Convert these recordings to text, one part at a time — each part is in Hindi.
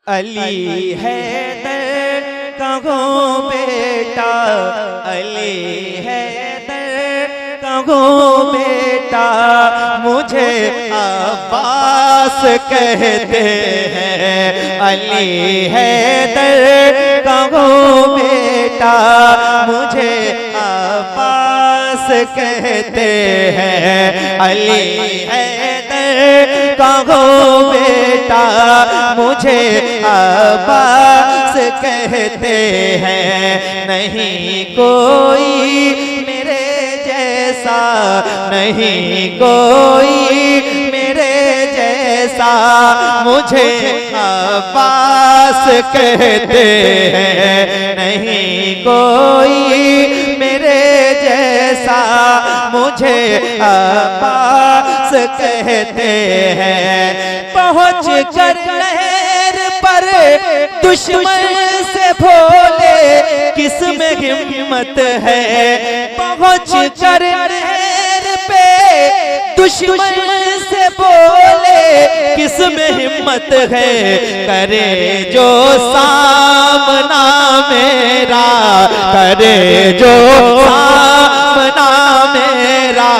अली हैदर कहो बेटा, अली हैदर कहो बेटा, मुझे अब्बास कहते हैं। अली हैदर कहो बेटा, मुझे अब्बास कहते हैं। अली हैदर कहो बेटा, मुझे अब्बास कहते हैं। नहीं कोई मेरे जैसा, नहीं कोई मेरे जैसा, मुझे अब्बास कहते हैं। नहीं कोई मेरे जैसा, मुझे अब्बास कहते हैं। पहुँच कर नहर पर दुश्मन से भोले, किसमें हिम्मत है। पहुँच कर नहर पे दुश्मन से बोले, किसमें हिम्मत है। करे जो सामना मेरा, करे जो सामना मेरा,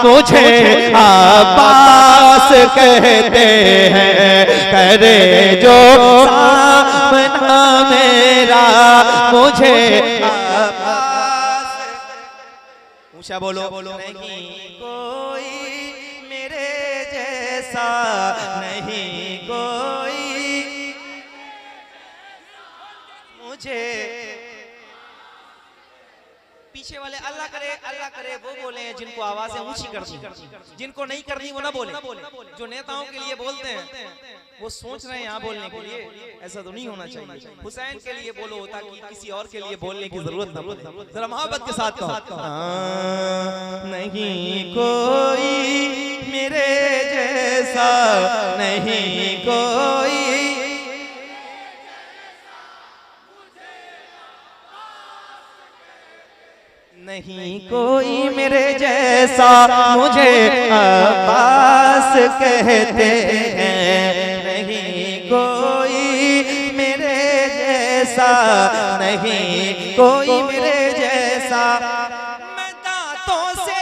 मुझे अब्बास कहते हैं। करे जो सामना मेरा, मुझे अब्बास। ऊंचा बोलो। नहीं कोई मेरे जैसा, नहीं कोई मुझे। पीछे वाले अल्लाह करे वो बोले जिनको आवाजें ऊंची करनी, जिनको नहीं करनी वो ना बोले। जो नेताओं के लिए बोलते हैं वो सोच रहे हैं यहाँ बोलने के लिए, ऐसा तो नहीं होना चाहिए। हुसैन के लिए बोलो ताकि किसी और के लिए बोलने की जरूरत ना पड़े। जरा मोहब्बत के साथ कहो। नहीं कोई मेरे जैसा, नहीं कोई नहीं कोई मेरे जैसा, मुझे अब्बास कहते हैं। नहीं कोई मेरे जैसा, नहीं कोई मेरे जैसा। मैं दांतों से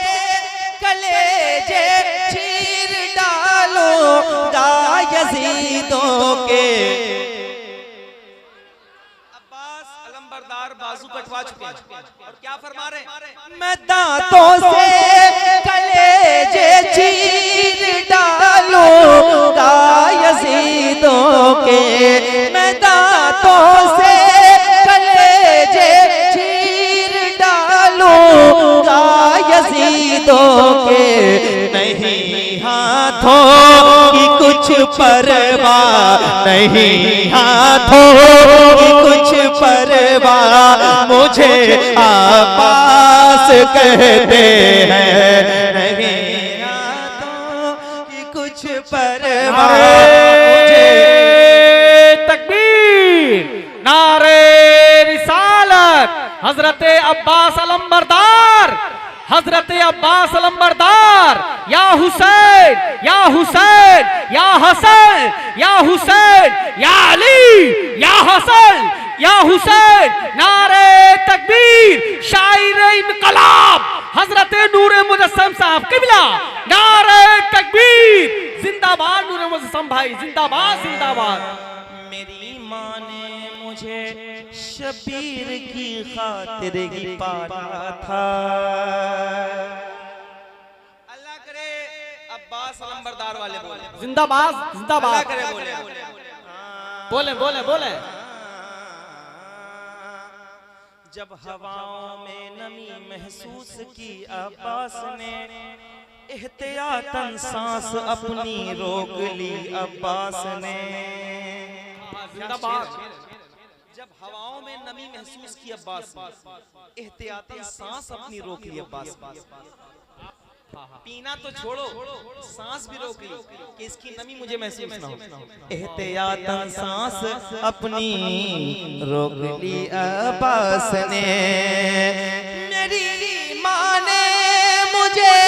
कलेजे चीर डालूंगा यजीदों के। बाजू कटवा चुके हैं और क्या फरमा रहे। मैं दांतों से कलेजे चीर डालूंगा यजीदों के। मैं दांतों से कलेजे चीर डालूंगा यजीदों के। नहीं हाथों की कुछ परवाह, नहीं हाथों की कुछ परवाह, मुझे अब्बास कहते हैं। नहीं हाथों की कुछ परवाह, मुझे। तकबीर, नारे रिसालत, हजरत अब्बास अलंबरदार, हजरत अब्बास अलंबरदार। या हुसैन, या हुसैन, या हसन, या हुसैन, या अली, या हसन, या हुसैन। नारे तकबीर, शायर इनकलाब हजरत नूरे मुजस्सम साहब किबला। नारे तकबीर, जिंदाबाद नूरे मुजस्सम भाई, जिंदाबाद जिंदाबाद। मेरी माँ ने मुझे शबीर की खातिर ही पाला था। अल्लाह करे अब्बास अलंबरदार वाले बोले जिंदाबाद जिंदाबाद करे, बोले बोले बोले। जब हवाओं में नमी महसूस की अब्बास ने, एहतियातन सांस अपनी रोक ली अब्बास ने। जब हवाओं में नमी महसूस की अब्बास, एहतियातन सांस अपनी रोक ली अब्बास। पीना तो छोड़ो, सांस भी रोक ली कि इसकी नमी मुझे महसूस ना हो। एहतियातन सांस अपनी रोक ली अब्बास ने। मेरी माँ ने मुझे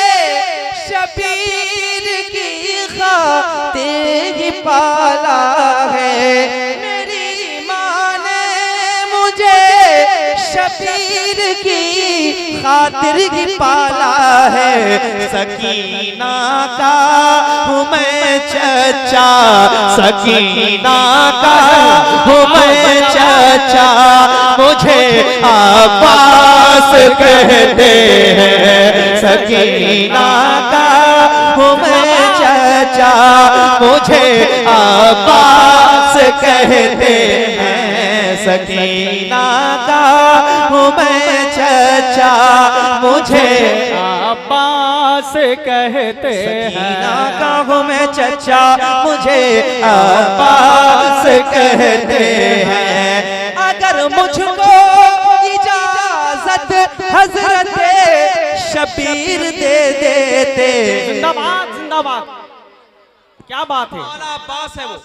शबीर की खातिर ही पाला है। शबीर की खातिर ही पाला है, सकीना का हूँ मैं चचा, सकीना का हूँ मैं चचा, मुझे अब्बास कहते हैं, सकीना का हूँ मैं चचा, मुझे अब्बास कहते हैं, सकीना का हूँ मैं चचा, मुझे अब्बास कहते हैं, सकीना का हूँ मैं चचा, मुझे अब्बास कहते हैं। अगर मुझको इजाजत हजरत शबीर दे देते। जिंदाबाद जिंदाबाद, क्या बात है। मौला अब्बास है वो।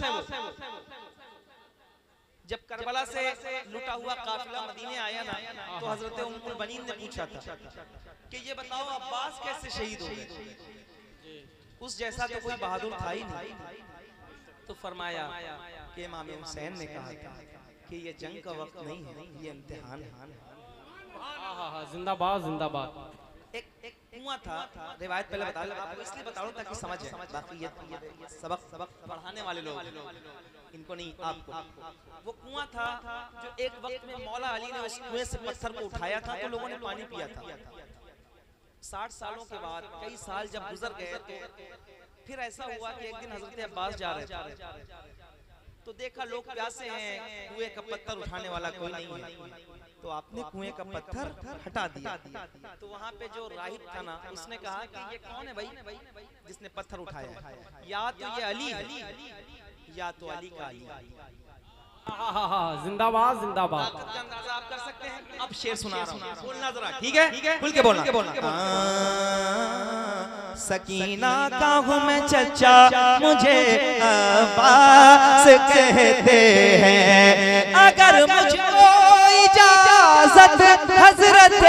जब करबला से लुटा हुआ काफिला मदीने आया ना, तो हजरत उम्मुल बनीन ने पूछा था कि ये बताओ अब्बास कैसे शहीद हो गए, उस जैसा तो कोई बहादुर था ही नहीं। तो फरमाया कि इमाम हुसैन ने कहा था कि ये जंग का वक्त नहीं है, ये इम्तिहान है। जिंदाबाद जिंदाबाद। एक कुआं था, रिवायत पहले बता आपको इसलिए बता रहा हूं ताकि समझ आए, बाकी ये सबक पढ़ाने वाले लोग इनको नहीं, आपको। वो कुआं था जो एक वक्त में मौला अली ने उस कुएं से पत्थर को उठाया था तो लोगों ने पानी पिया था। 60 सालों के बाद कई साल जब गुजर गए तो फिर ऐसा हुआ कि एक दिन हजरत अब्बास जा रहे थे तो देखा लोग प्यासे हैं, कुएं का पत्थर उठाने वाला कोई नहीं है, तो आपने कुएं का पत्थर हटा दिया। तो वहां पे जो राहिब था ना, उसने कहा कि ये कौन है भाई जिसने पत्थर उठाया, या तो ये अली या तो अली का अली। जिंदाबाद जिंदाबाद। ताकत का अंदाजा आप कर सकते हैं। अब शेर सुना रहा हूं, बोलना जरा, ठीक है, खुल के बोलना। सकीना का हूँ मैं चचा, मुझे अब्बास कहते हैं। अगर मुझको इजाजत हजरत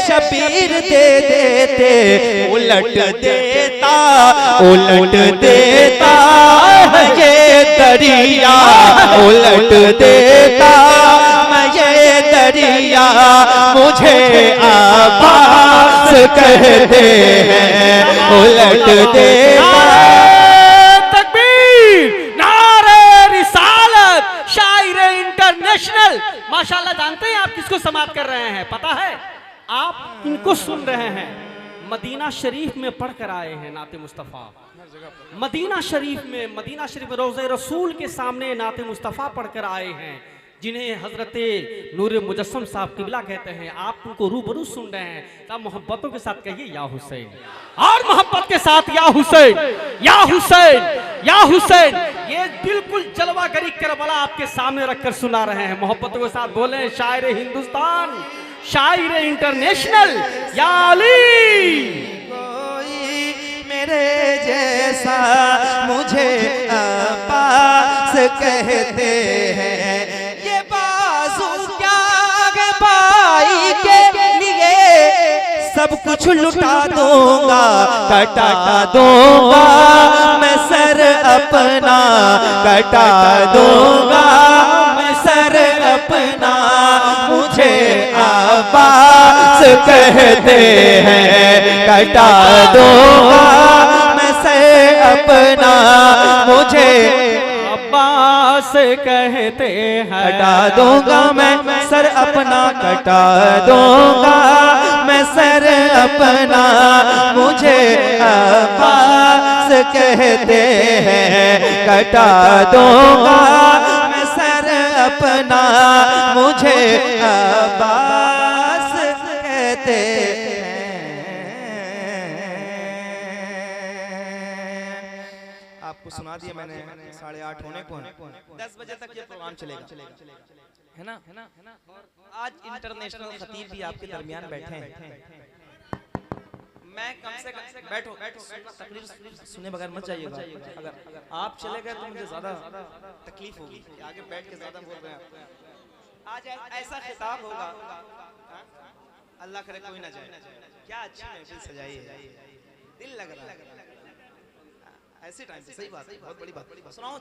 शबीर दे देते, उलट देता ये दरिया, उलट देता मैं ये दरिया, मुझे अब्बास कहते हैं, उलट देता। तकबीर, नारे रिसालत, शायर इंटरनेशनल। माशाल्लाह, जानते हैं आप किसको समाप्त कर रहे हैं? पता है आप किनको सुन रहे हैं? मदीना शरीफ में पढ़कर आए हैं नाते मुस्तफ़ा। मदीना शरीफ में रोज़े रसूल के सामने नाते मुस्तफ़ा पढ़कर आए हैं, जिन्हें हजरते नूर मुजस्सम साहब किबला कहते हैं। आप उनको रूबरू सुन रहे हैं, तब मोहब्बतों के साथ कहिए या हुसैन, और मोहब्बत के साथ या हुसैन, या हुसैन, या हुसैन। ये बिल्कुल जलवागरी करबला आपके सामने रखकर सुना रहे हैं। मोहब्बतों के साथ बोले शायर हिंदुस्तान, शायर इंटरनेशनल, या अली। कोई मेरे जैसा मुझे अब्बास कहते हैं, ये बाजू क्या है भाई के लिए, सब कुछ लुटा दूंगा, कटा दूंगा मैं सर अपना, कटा दूंगा मैं सर अपना, मुझे अब्बास कहते हैं, कटा दूंगा मैं सर अपना, मुझे अब्बास कहते हैं, कटा दूंगा मैं सर अपना, कटा दूंगा मैं सर अपना, मुझे अब्बास कहते हैं, कटा दूंगा मैं सर अपना, मुझे अब्बास कहते आपको सुना दिया मैंने, 8:30 होने को है, 10 बजे तक ये प्रोग्राम चलेगा, है ना। आज इंटरनेशनल खतीब भी आपके दरमियान बैठे हैं। मैं कम से कम बैठो, तकरीर सुने बगैर मत जाइएगा। अगर आप चले गए तो मुझे ज्यादा तकलीफ होगी कि आगे बैठ के ज्यादा बोल रहे हैं। आज ऐसा खिताब होगा, अल्लाह करे कोई ना जाए। क्या अच्छी महफिल सजाई है, दिल लग रहा है ऐसे टाइम पे। सही बात है, बहुत बड़ी बात। सुनाओ।